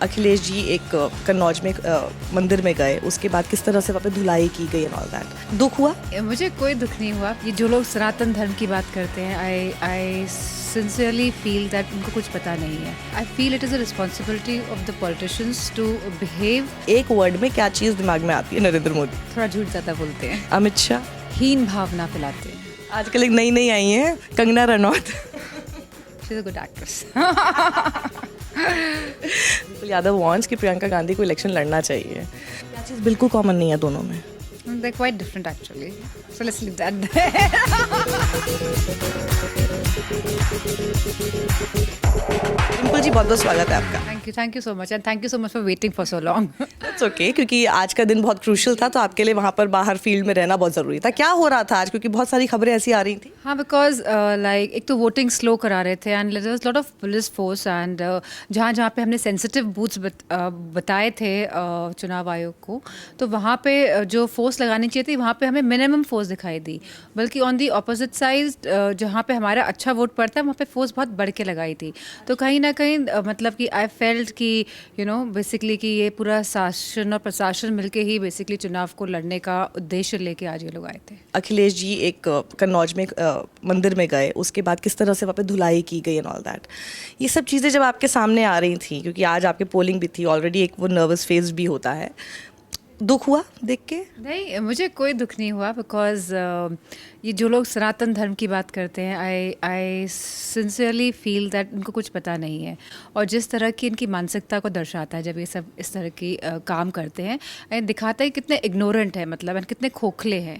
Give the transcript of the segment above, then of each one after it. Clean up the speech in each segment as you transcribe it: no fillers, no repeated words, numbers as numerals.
अखिलेश जी एक कन्नौज में मंदिर में गए, उसके बाद किस तरह से वहाँ पे धुलाई की गई एंड ऑल दैट, दुख हुआ? मुझे कोई दुख नहीं हुआ। ये जो लोग सनातन धर्म की बात करते हैं, आई सिंसियरली फील दैट उनको कुछ पता नहीं है। I feel it is a responsibility of the politicians to behave. एक वर्ड में क्या चीज़ दिमाग में आती है? नरेंद्र मोदी। थोड़ा झूठ ज़्यादा बोलते हैं, अमित शाह। हीन भावना फैलाते हैं। आजकल एक नई नई आई हैं, Kangana Ranaut. She is a good actress. बिल्कुल यादव वांट्स कि प्रियंका गांधी को इलेक्शन लड़ना चाहिए। क्या चीज़ बिल्कुल कॉमन नहीं है दोनों में? They're quite different actually. So let's leave that there. Dimple ji, बहुत बहुत स्वागत है आपका। Thank you so much, and thank you so much for waiting for so long. It's okay, क्योंकि आज का दिन बहुत क्रूशियल था, तो आपके लिए वहाँ पर बाहर फील्ड में रहना बहुत ज़रूरी था। क्या हो रहा था आज, क्योंकि बहुत सारी खबरें ऐसी आ रही थी? हाँ, बिकॉज लाइक एक तो वोटिंग स्लो करा रहे थे and there was lot of police force and जहाँ जहाँ पे हमने सेंसिटिव बूथ्स बताए थे चुनाव आयोग को, तो वहाँ पे जो फोर्स लगानी चाहिए थी वहाँ पे हमें मिनिमम फोर्स दिखाई दी। बल्कि ऑन दी ऑपोजिट साइड जहाँ पे हमारा अच्छा वोट पड़ता है वहाँ पे फोर्स बहुत बढ़ के लगाई थी। तो कहीं ना कहीं मतलब कि आई फेल्ट कि बेसिकली कि ये पूरा शासन और प्रशासन मिलके ही बेसिकली चुनाव को लड़ने का उद्देश्य लेके आज ये लोग आए थे। अखिलेश जी एक कन्नौज में मंदिर में गए, उसके बाद किस तरह से वहाँ पे धुलाई की गई एंड ऑल दैट, ये सब चीज़ें जब आपके सामने आ रही थी, क्योंकि आज आपके पोलिंग भी थी ऑलरेडी, एक वो नर्वस फेज भी होता है, दुख हुआ देख के? नहीं, मुझे कोई दुख नहीं हुआ बिकॉज ये जो लोग सनातन धर्म की बात करते हैं, आई सिंसियरली फील दैट उनको कुछ पता नहीं है। और जिस तरह की इनकी मानसिकता को दर्शाता है जब ये सब इस तरह की काम करते हैं, दिखाता है कितने इग्नोरेंट है, मतलब कितने खोखले हैं।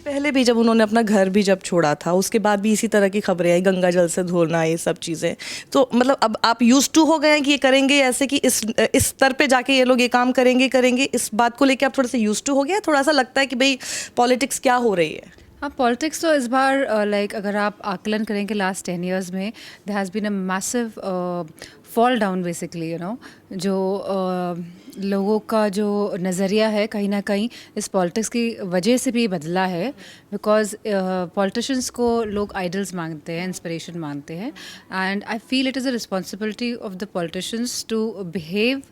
पहले भी जब उन्होंने अपना घर भी जब छोड़ा था, उसके बाद भी इसी तरह की खबरें आई, गंगा जल से धोना, ये सब चीज़ें। तो मतलब अब आप यूज्ड टू हो गए हैं कि ये करेंगे ऐसे, कि इस स्तर पे जाके ये लोग ये काम करेंगे, इस बात को लेके आप थोड़ा सा यूज्ड टू हो गया? थोड़ा सा लगता है कि भाई पॉलिटिक्स क्या हो रही है? हाँ, पॉलिटिक्स तो इस बार लाइक अगर आप आकलन करेंगे लास्ट 10 years में, there has been a massive fall down basically, जो लोगों का जो नज़रिया है कहीं ना कहीं इस पॉलिटिक्स की वजह से भी बदला है। बिकॉज पॉलिटिशियंस को लोग आइडल्स मानते हैं, इंस्पिरेशन मानते हैं, and I feel it is a responsibility of the politicians to behave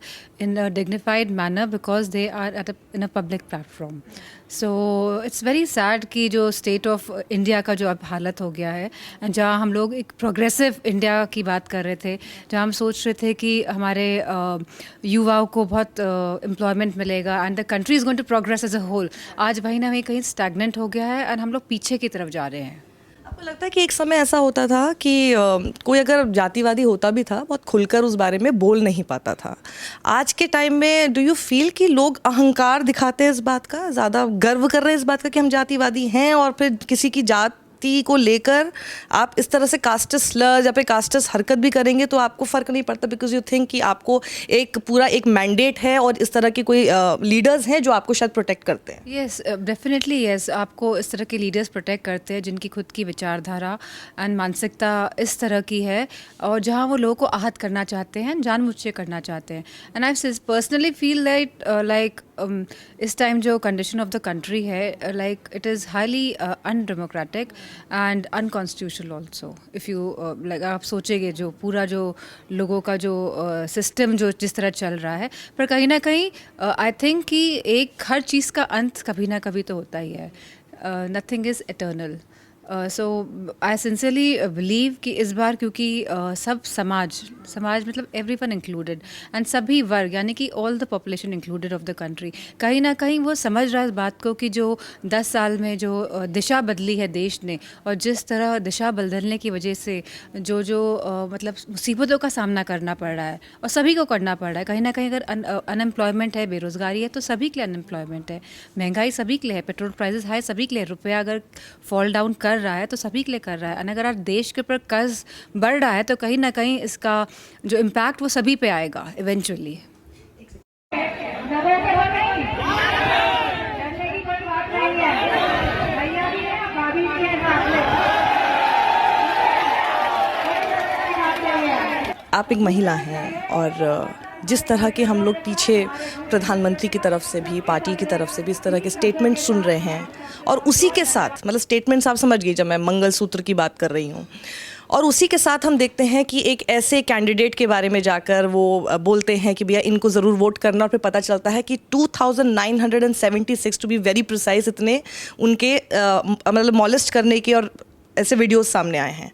in a dignified manner because they are in a public platform. So it's very sad कि जो state of India का जो अब हालत हो गया है, जहाँ हम लोग एक प्रोग्रेसिव इंडिया की बात कर रहे थे, जहाँ हम सोच रहे थे कि हमारे युवाओं को बहुत एम्प्लॉयमेंट मिलेगा and the country is going to progress as a whole, आज वहीं ना वहीं कहीं स्टैगनेंट हो गया है एंड हम लोग पीछे की तरफ जा रहे हैं। आपको लगता है कि एक समय ऐसा होता था कि कोई अगर जातिवादी होता भी था, बहुत खुलकर उस बारे में बोल नहीं पाता था? आज के टाइम में डू यू फील कि लोग अहंकार दिखाते हैं इस बात का, ज़्यादा गर्व कर रहे हैं इस बात का कि हम जातिवादी हैं, और फिर किसी की जाति को लेकर आप इस तरह से कास्टस स्लर या फिर कास्टस हरकत भी करेंगे तो आपको फ़र्क नहीं पड़ता, बिकॉज यू थिंक कि आपको एक पूरा एक मैंडेट है और इस तरह के कोई लीडर्स हैं जो आपको शायद प्रोटेक्ट करते हैं? येस, डेफिनेटली येस, आपको इस तरह के लीडर्स प्रोटेक्ट करते हैं जिनकी खुद की विचारधारा एंड मानसिकता इस तरह की है, और जहाँ वो लोगों को आहत करना चाहते हैं, जानबूझ के करना चाहते हैं। And I personally feel that like इस टाइम जो कंडीशन ऑफ द कंट्री है, like it is highly undemocratic and unconstitutional also. If you like आप सोचेंगे जो पूरा जो लोगों का जो सिस्टम जो जिस तरह चल रहा है, पर कहीं ना कहीं आई थिंक कि एक हर चीज़ का अंत कभी ना कभी तो होता ही है। Nothing is eternal. So I sincerely believe कि इस बार क्योंकि सब समाज मतलब एवरी वन इंक्लूडेड एंड सभी वर्ग, यानी कि all the population included of the country, कहीं ना कहीं वो समझ रहा है इस बात को कि जो 10 साल में जो दिशा बदली है देश ने, और जिस तरह दिशा बदलने की वजह से जो मतलब मुसीबतों का सामना करना पड़ रहा है, और सभी को करना पड़ रहा है। कहीं ना कहीं अगर अनएम्प्लॉयमेंट है, बेरोज़गारी है, तो सभी के लिए अनएम्प्लॉयमेंट है, महंगाई सभी के लिए है, पेट्रोल प्राइसेस हाई सभी के लिए, रुपया अगर फॉल डाउन कर रहा है तो सभी के लिए कर रहा है, और अगर आप देश के ऊपर कर्ज बढ़ रहा है तो कहीं ना कहीं इसका जो इम्पैक्ट वो सभी पे आएगा इवेंचुअली। आप एक महिला हैं, और जिस तरह के हम लोग पीछे प्रधानमंत्री की तरफ से भी, पार्टी की तरफ से भी इस तरह के स्टेटमेंट सुन रहे हैं, और उसी के साथ मतलब स्टेटमेंट्स आप समझ गई जब मैं मंगलसूत्र की बात कर रही हूँ, और उसी के साथ हम देखते हैं कि एक ऐसे कैंडिडेट के बारे में जाकर वो बोलते हैं कि भैया इनको ज़रूर वोट करना, और फिर पता चलता है कि 2976 टू बी वेरी प्रिसाइज इतने उनके मतलब मॉलेस्ट करने के और ऐसे वीडियोस सामने आए हैं।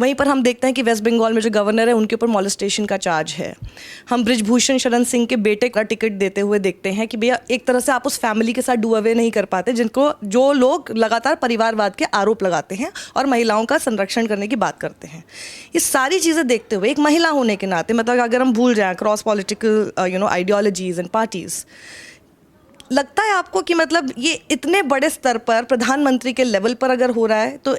वहीं पर हम देखते हैं कि वेस्ट बंगाल में जो गवर्नर है उनके ऊपर मॉलेस्टेशन का चार्ज है। हम बृजभूषण शरण सिंह के बेटे का टिकट देते हुए देखते हैं कि भैया एक तरह से आप उस फैमिली के साथ डू अवे नहीं कर पाते जिनको जो लोग लगातार परिवारवाद के आरोप लगाते हैं और महिलाओं का संरक्षण करने की बात करते हैं। ये सारी चीज़ें देखते हुए एक महिला होने के नाते, मतलब अगर हम भूल जाएं cross political ideologies and parties, लगता है आपको कि मतलब ये इतने बड़े स्तर पर प्रधानमंत्री के लेवल पर अगर हो रहा है तो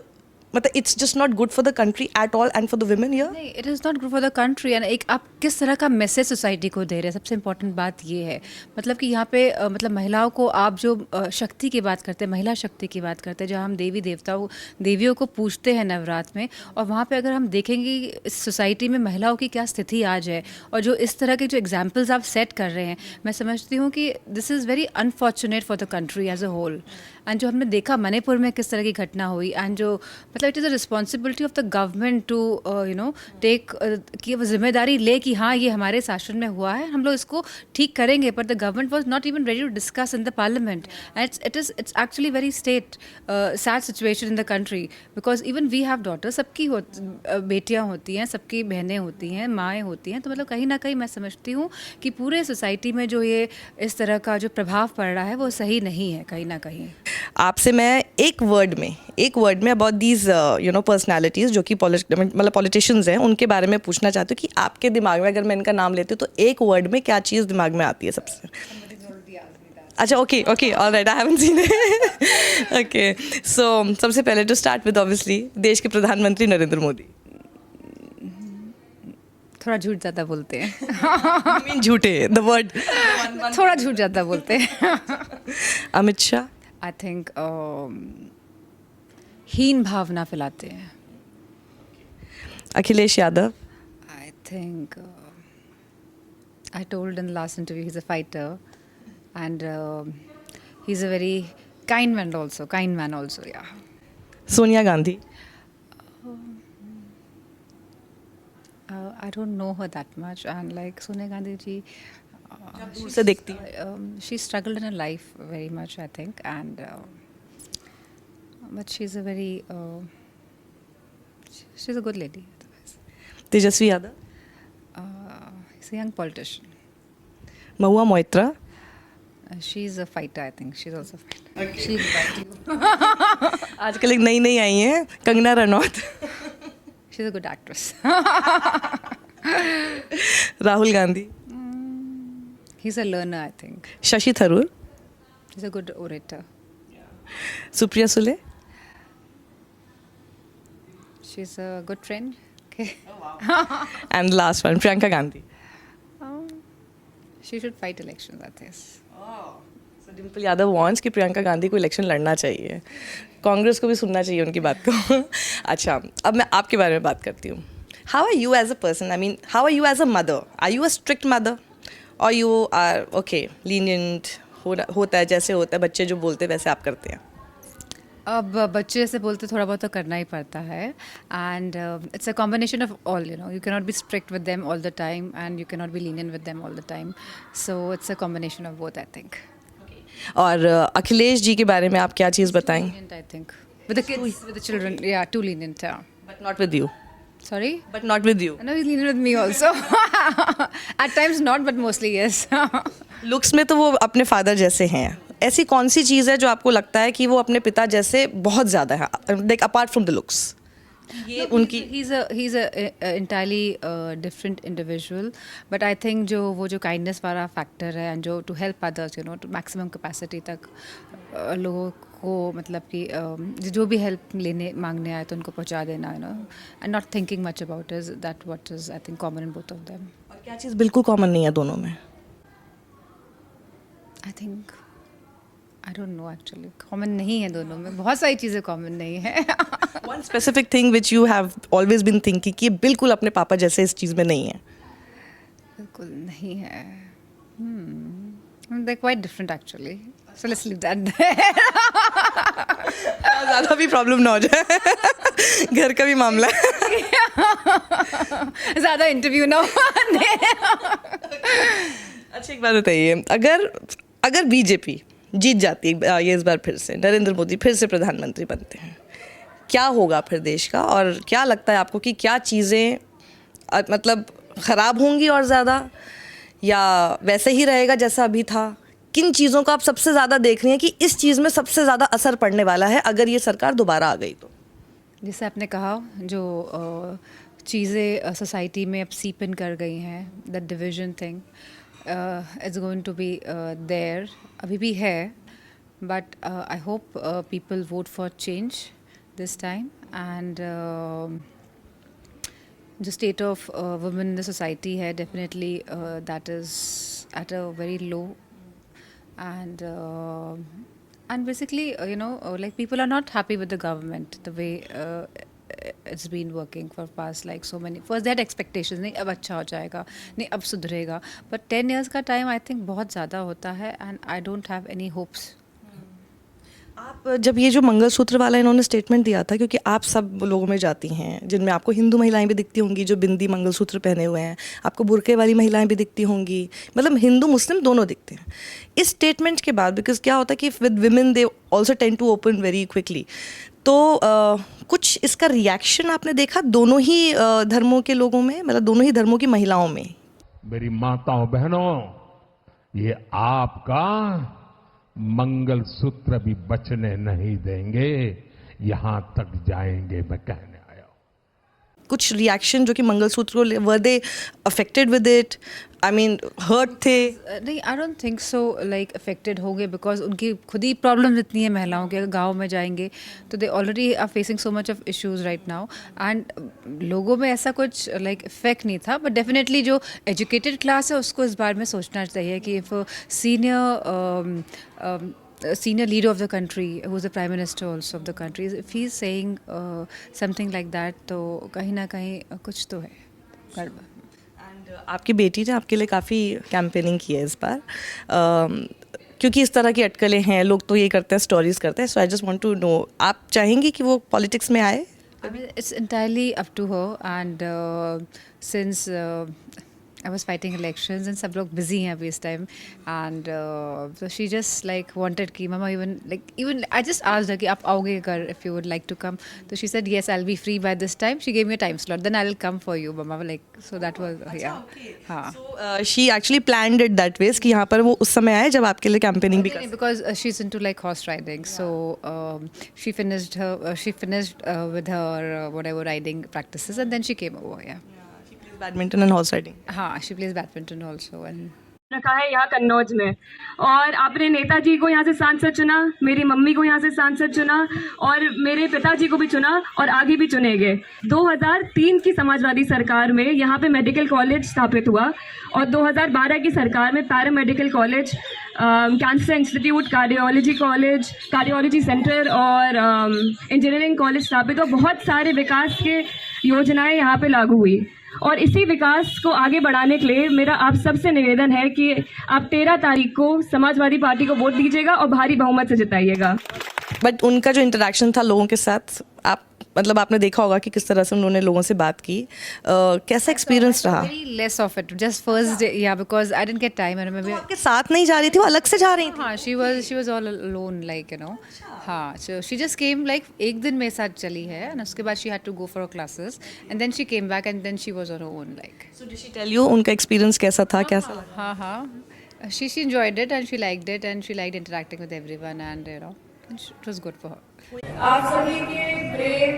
मतलब it's just not good for the country at all and for the women here? नहीं, it is not good for the country. And एक आप किस तरह का मैसेज सोसाइटी को दे रहे हैं, सबसे इंपॉर्टेंट बात ये है। मतलब कि यहाँ पे मतलब महिलाओं को आप जो शक्ति की बात करते हैं, महिला शक्ति की बात करते हैं, जहाँ हम देवी देवताओं देवियों को पूजते हैं नवरात्र में, और वहाँ पे अगर हम देखेंगे इस सोसाइटी में महिलाओं की क्या स्थिति आज है, और जो इस तरह के जो एग्जाम्पल्स आप सेट कर रहे हैं, मैं समझती हूँ कि this is very unfortunate for the country as a whole. And जो हमने देखा मणिपुर में किस तरह की घटना हुई, एंड जो मतलब it is a responsibility of the government to take कि वो जिम्मेदारी ले कि हाँ ये हमारे शासन में हुआ है, हम लोग इसको ठीक करेंगे। But the government was not even ready to discuss in the parliament, and it's actually very sad situation in the country, because even we have daughters, सबकी बेटियाँ होती हैं, सबकी बहनें होती हैं, माएँ होती हैं। तो मतलब कहीं ना कहीं मैं समझती हूँ कि पूरे सोसाइटी में जो ये इस तरह का जो प्रभाव पड़ रहा है वो सही नहीं है कहीं ना कहीं। आपसे मैं एक वर्ड में अबाउट दीज पर्सनालिटीज़ जो कि मतलब पॉलिटिशियंस हैं उनके बारे में पूछना चाहती हूँ कि आपके दिमाग में अगर मैं इनका नाम लेती हूँ तो एक वर्ड में क्या चीज़ दिमाग में आती है सबसे? अच्छा, okay, alright, I haven't seen it. Okay, so सबसे पहले टू स्टार्ट विद ऑब्वियसली देश के प्रधानमंत्री नरेंद्र मोदी। थोड़ा झूठ ज़्यादा बोलते हैं। मीन झूठे, द वर्ड थोड़ा झूठ ज़्यादा बोलते हैं। अमित शाह। आई थिंक हीन भावना फैलाते हैं। Akhilesh Yadav. I think I told in last interview he is a fighter, and he is a very kind man also, या। Sonia Gandhi. I don't know her that much, and like Sonia Gandhi ji, दूर से देखती है। she struggled in her life very much, I think, and but she's a very she's a good lady. Tejashwi Yadav. She's a young politician. Mahua Moitra. She's a fighter, I think. She's also a fighter. She'll fight you. आजकल एक नई आई हैं, Kangana Ranaut. She's a good actress. Rahul Gandhi. He's a learner, I think. Shashi Tharoor. He's a good orator. Supriya Sule. She's a good friend. Okay. And last one Priyanka Gandhi. She should fight elections, I guess. Dimple Yadav wants कि प्रियंका गांधी को election लड़ना चाहिए, कांग्रेस को भी सुनना चाहिए उनकी बात को। अच्छा, अब मैं आपके बारे में बात करती हूँ। How are you as a person? I mean how are you as a mother? Are you a strict mother और यू आर ओके लीनियंट? होता है जैसे होता है, बच्चे जो बोलते हैं वैसे आप करते हैं? अब बच्चे जैसे बोलते थोड़ा बहुत तो करना ही पड़ता है, and it's a combination of all, you can not be strict with them all the time, and you can not be lenient with them all the time, so it's a combination of both, I think. और अखिलेश जी के बारे में आप क्या चीज़ बताएंगे? Lenient, I think. With the kids, with the children, yeah, too lenient, yeah. But not with you. Sorry? But not with you. I know he's lenient with me also. At times not, but mostly yes. Looks में तो वो अपने father जैसे हैं, ऐसी कौन सी चीज़ है जो आपको लगता है कि वो अपने पिता जैसे बहुत ज़्यादा है, like apart from the looks? ये उनकी he's a entirely different individual, but I think जो kindness वाला factor है, and जो to help others, to maximum capacity तक लोगों को, मतलब कि जो भी help लेने मांगने आए तो उनको पहुंचा देना, and not thinking much about is that what is I think common in both of them. और क्या चीज़ बिल्कुल कॉमन नहीं है दोनों में? I think I don't know actually. Common नहीं है दोनों में, बहुत सारी चीज़ें common नहीं है. One specific thing which you have always been thinking कि ये बिल्कुल अपने पापा जैसे इस चीज़ में नहीं है? बिल्कुल नहीं है. They're quite different actually. So let's leave that there. ज़्यादा भी प्रॉब्लम ना हो जाए, घर का भी मामला है। ज़्यादा इंटरव्यू ना हो। अच्छा एक बात बताइए, अगर बीजेपी जीत जाती है ये इस बार फिर से, नरेंद्र मोदी फिर से प्रधानमंत्री बनते हैं, क्या होगा फिर देश का? और क्या लगता है आपको कि क्या चीज़ें मतलब ख़राब होंगी और ज़्यादा, या वैसे ही रहेगा जैसा अभी था? किन चीज़ों का आप सबसे ज़्यादा देख रही हैं कि इस चीज़ में सबसे ज़्यादा असर पड़ने वाला है अगर ये सरकार दोबारा आ गई तो? जैसे आपने कहा, जो चीज़ें सोसाइटी में अब सीप इन कर गई हैं, the division thing is going to be there, अभी भी है, but I hope people vote for change this time. And जो state of women in the society है, definitely that is at a very low, and basically like people are not happy with the government the way it's been working for past like so many. First they had expectations, नहीं अब अच्छा हो जाएगा, नहीं अब सुधरेगा, but 10 years का time I think बहुत ज़्यादा होता है, and I don't have any hopes. आप जब ये जो मंगलसूत्र वाला इन्होंने स्टेटमेंट दिया था, क्योंकि आप सब लोगों में जाती हैं जिनमें आपको हिंदू महिलाएं भी दिखती होंगी जो बिंदी मंगलसूत्र पहने हुए हैं, आपको बुर्के वाली महिलाएं भी दिखती होंगी, मतलब हिंदू मुस्लिम दोनों दिखते हैं इस स्टेटमेंट के बाद। बिकॉज क्या होता है कि with women they also tend to open very quickly, तो कुछ इसका रिएक्शन आपने देखा दोनों ही धर्मों के लोगों में, मतलब दोनों ही धर्मों की महिलाओं में? मेरी माताओं बहनों, ये आपका मंगलसूत्र भी बचने नहीं देंगे, यहां तक जाएंगे, मैं कहने आया हूं। कुछ रिएक्शन जो कि मंगलसूत्र को were they affected with it, I mean hurt थे? नहीं, I don't think so like affected होंगे, बिकॉज उनकी खुद ही प्रॉब्लम इतनी है महिलाओं के। अगर गाँव में जाएंगे तो they already are facing so much of issues right now, and लोगों में ऐसा कुछ लाइक इफेक्ट नहीं था। बट डेफिनेटली जो एजुकेटेड क्लास है उसको इस बारे में सोचना चाहिए कि if senior leader of the country, who's the prime minister also of the country, if he's saying something like that, तो कहीं ना कहीं कुछ तो है गड़बड़। एंड आपकी बेटी ने आपके लिए काफ़ी कैंपेनिंग की है इस बार, क्योंकि इस तरह की अटकलें हैं, लोग तो ये करते हैं, स्टोरीज करते हैं, so I just want to know, आप चाहेंगी कि वो पॉलिटिक्स में आए? I mean, it's entirely up to her, and since I was fighting elections and सब लोग busy हैं अभी इस time, and so she just like wanted कि mama even I just asked her कि आप आओगे घर if you would like to come, so she said yes, I'll be free by this time. She gave me a time slot, then I'll come for you mama, like so that was yeah. हाँ, So she actually planned it that way कि यहाँ पर वो उस समय आए जब आपके लिए कैंपेनिंग भी कर। because she's into like horse riding, so she finished with her whatever riding practices, and then she came over. Yeah. Badminton and horse riding. हाँ, she plays badminton also, and रखा है यहाँ कन्नौज में, और आपने नेताजी को यहाँ से सांसद चुना, मेरी मम्मी को यहाँ से सांसद चुना, और मेरे पिताजी को भी चुना, और आगे भी चुनेंगे। 2003 की समाजवादी सरकार में यहाँ पे मेडिकल कॉलेज स्थापित हुआ, और 2012 की सरकार में paramedical college, cancer institute, cardiology centre और इंजीनियरिंग कॉलेज स्थापित हुआ। बहुत सारे विकास के योजनाएं यहाँ पे लागू हुई, और इसी विकास को आगे बढ़ाने के लिए मेरा आप सबसे निवेदन है कि आप 13 तारीख को समाजवादी पार्टी को वोट दीजिएगा और भारी बहुमत से जिताइएगा। बट उनका जो इंटरेक्शन था लोगों के साथ, आप मतलब आपने देखा होगा कि किस तरह से उन्होंने लोगों से बात की, कैसा एक्सपीरियंस रहा? very less of it, just first day, yeah, because I didn't get time, and maybe आपके साथ नहीं जा रही थी, वो अलग से जा रही थी? हाँ, she was all alone, like हाँ, so she just came like एक दिन मेरे साथ चली है, and उसके बाद she had to go for her classes, and then she came back, and then she was on her own, like. So did she tell you उनका experience कैसा था, कैसा लगा? हाँ, she enjoyed it, and she liked it, and she liked interacting with everyone, and it was good for her. आप सभी के प्रेम,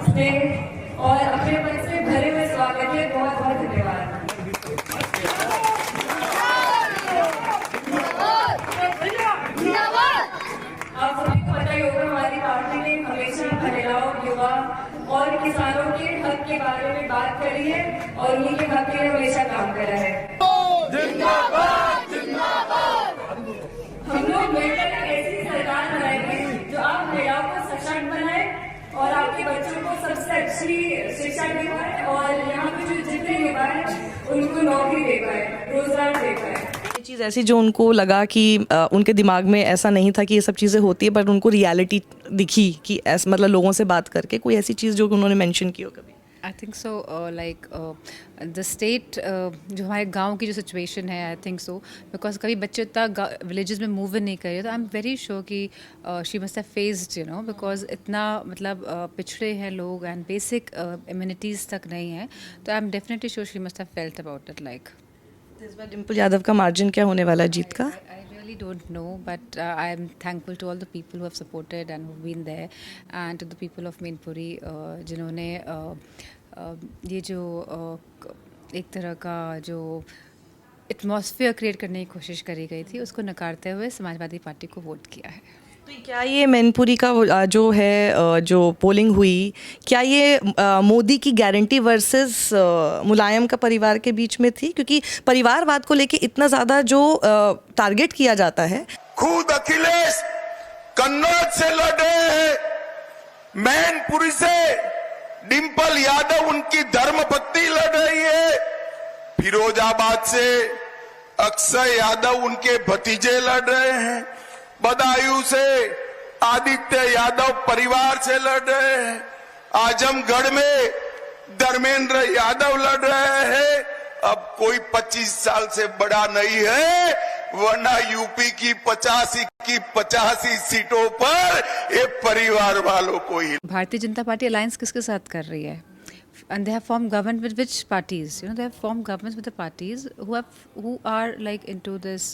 स्नेह और अपनेपन से भरे हुए स्वागत के बहुत बहुत धन्यवाद। आप सभी को पता ही होगा, हमारी पार्टी ने हमेशा महिलाओं, युवा और किसानों के हक के बारे में बात करी है, और उन्हीं के हक के लिए हमेशा काम करा है। हम लोग मिलकर एक ऐसी सरकार बनाएंगे जो आप महिलाओं को सशक्त बनाए और आपके बच्चों को सबसे अच्छी शिक्षा दे पाए, और यहाँ पे जो जितने युवा हैं उनको नौकरी दे पाए, रोजगार दे पाए। चीज़ ऐसी जो उनको लगा कि उनके दिमाग में ऐसा नहीं था कि ये सब चीज़ें होती है, बट उनको रियलिटी दिखी कि ऐसा, मतलब लोगों से बात करके कोई ऐसी चीज़ जो उन्होंने मेंशन की हो कभी? I think so like the state जो हमारे गांव की जो सिचुएशन है, आई थिंक सो बिकॉज कभी बच्चे इतना विलेजेस में मूव नहीं करे, तो आई एम वेरी श्योर कि she must have faced, you know, because इतना मतलब पिछड़े हैं लोग एंड बेसिक इम्यूनिटीज़ तक नहीं है, तो I am definitely sure she must have felt about it like. इस बार डिम्पल यादव का मार्जिन क्या होने वाला है जीत का? I really don't know, but I am thankful to all the people who have supported and who've been there, and to the people of Mainpuri जिन्होंने ये जो एक तरह का जो एटमॉस्फेयर क्रिएट करने की कोशिश करी गई थी, उसको नकारते हुए समाजवादी पार्टी को वोट किया है। तो क्या ये मैनपुरी का जो है जो पोलिंग हुई, क्या ये मोदी की गारंटी वर्सेस मुलायम का परिवार के बीच में थी? क्योंकि परिवारवाद को लेके इतना ज़्यादा जो टारगेट किया जाता है। खुद अखिलेश कन्नौज से लड़े हैं, मैनपुरी से डिम्पल यादव उनकी धर्मपत्नी लड़ रही है, फिरोजाबाद से अक्षय यादव उनके भतीजे लड़ रहे हैं, बदायूं से आदित्य यादव परिवार से लड़ रहे हैं, आजमगढ़ में धर्मेंद्र यादव लड़ रहे हैं। अब कोई 25 साल से बड़ा नहीं है, वरना यूपी की 85 सीटों पर ये परिवार वालों को ही। भारतीय जनता पार्टी अलायंस किसके साथ कर रही है? And they have formed government with which parties? You know, they have formed governments with the parties who are like into this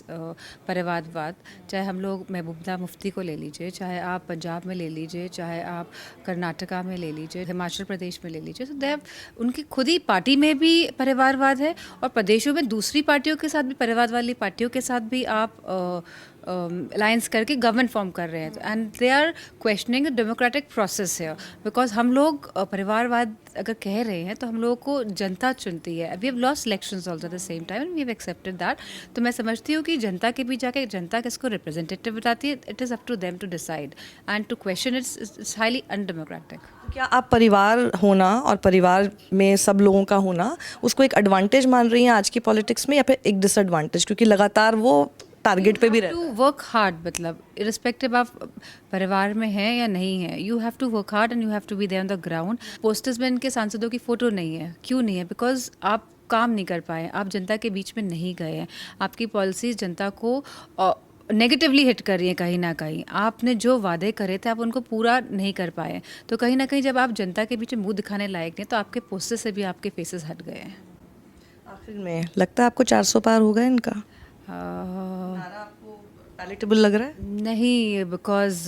परिवारवाद। चाहे हम लोग महबूबा मुफ्ती को ले लीजिए, चाहे आप पंजाब में ले लीजिए, चाहे आप कर्नाटका में ले लीजिए, हिमाचल प्रदेश में ले लीजिए, तो दे उनकी खुद ही पार्टी में भी परिवारवाद है, और प्रदेशों में दूसरी पार्टियों के साथ भी, परिवार वाली पार्टियों के साथ भी आप अलायंस करके गवर्नमेंट फॉर्म कर रहे हैं, and they are questioning the democratic process है। बिकॉज हम लोग परिवारवाद अगर कह रहे हैं तो हम लोगों को जनता चुनती है। We have lost elections also at the same time and we have accepted that. तो मैं समझती हूँ कि जनता के बीच जाके जनता किसको रिप्रेजेंटेटिव बताती है, it is up to them to decide and to question it's highly undemocratic. क्या आप परिवार होना और परिवार में सब लोगों का होना उसको एक एडवांटेज मान रही हैं आज की पॉलिटिक्स में, या फिर एक डिसएडवांटेज, क्योंकि लगातार वो टारगेट पे भी रहता है? टू वर्क हार्ड, मतलब इरिस्पेक्टिव आप परिवार में हैं या नहीं है, you have to work hard and you have to be there on the ground. Posters में इनके सांसदों की फ़ोटो नहीं है, क्यों नहीं है? बिकॉज आप काम नहीं कर पाए, आप जनता के बीच में नहीं गए हैं, आपकी पॉलिसीज़ जनता को नेगेटिवली हिट कर रही हैं कहीं ना कहीं। आपने जो वादे करे थे आप उनको पूरा नहीं कर पाए, तो कहीं ना कहीं जब आप जनता के बीच में मुंह दिखाने लायक नहीं, तो आपके पोस्टर से भी आपके फेसेस हट गए हैं। आखिर में लगता है आपको 400 पार होगा इनका? आपको पैलेटेबल लग रहा है? नहीं, बिकॉज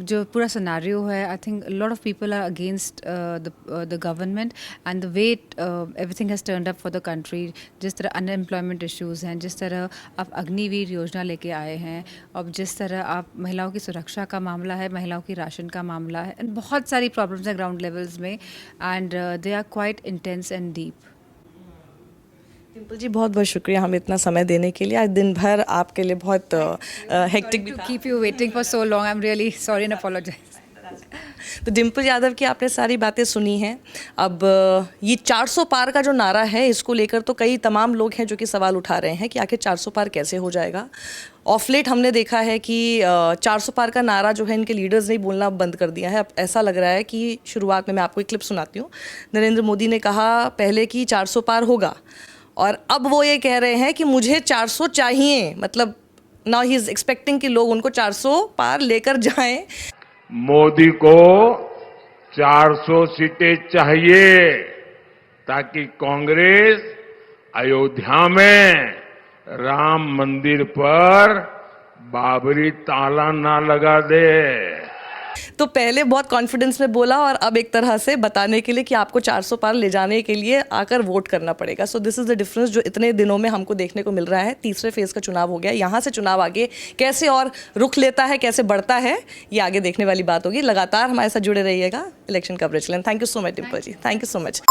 जो पूरा सिनारियो है, I think lot of people are against the government and the way everything has turned up for the country. जिस तरह अनएम्प्लॉयमेंट इश्यूज़ हैं, जिस तरह आप अग्निवीर योजना लेके आए हैं, और जिस तरह आप महिलाओं की सुरक्षा का मामला है, महिलाओं की राशन का मामला है, एंड बहुत सारी प्रॉब्लम्स हैं ग्राउंड लेवल्स में, and they are quite intense and deep. Dimple ji, बहुत बहुत शुक्रिया हमें इतना समय देने के लिए। आज दिन भर आपके लिए बहुत हेक्टिक भी टू था। Keep you waiting for so long, I am really sorry and apologise. तो डिम्पल यादव की आपने सारी बातें सुनी हैं। अब ये 400 पार का जो नारा है, इसको लेकर तो कई तमाम लोग हैं जो कि सवाल उठा रहे हैं कि आखिर 400 पार कैसे हो जाएगा। ऑफ लेट हमने देखा है कि 400 पार का नारा जो है इनके लीडर्स ने बोलना बंद कर दिया है। अब ऐसा लग रहा है कि शुरुआत में मैं आपको एक क्लिप सुनाती हूँ। नरेंद्र मोदी ने कहा पहले कि 400 पार होगा, और अब वो ये कह रहे हैं कि मुझे 400 चाहिए। मतलब नाउ ही इज एक्सपेक्टिंग कि लोग उनको 400 पार लेकर जाएं। मोदी को 400 सीटें चाहिए ताकि कांग्रेस अयोध्या में राम मंदिर पर बाबरी ताला ना लगा दे। तो पहले बहुत कॉन्फिडेंस में बोला, और अब एक तरह से बताने के लिए कि आपको 400 पार ले जाने के लिए आकर वोट करना पड़ेगा। So this is the difference जो इतने दिनों में हमको देखने को मिल रहा है। तीसरे फेज़ का चुनाव हो गया, यहाँ से चुनाव आगे कैसे और रुख लेता है, कैसे बढ़ता है, ये आगे देखने वाली बात होगी। लगातार हमारे साथ जुड़े रहिएगा इलेक्शन कवरेज के लिए। Thank you so much Dimple ji, thank you so much.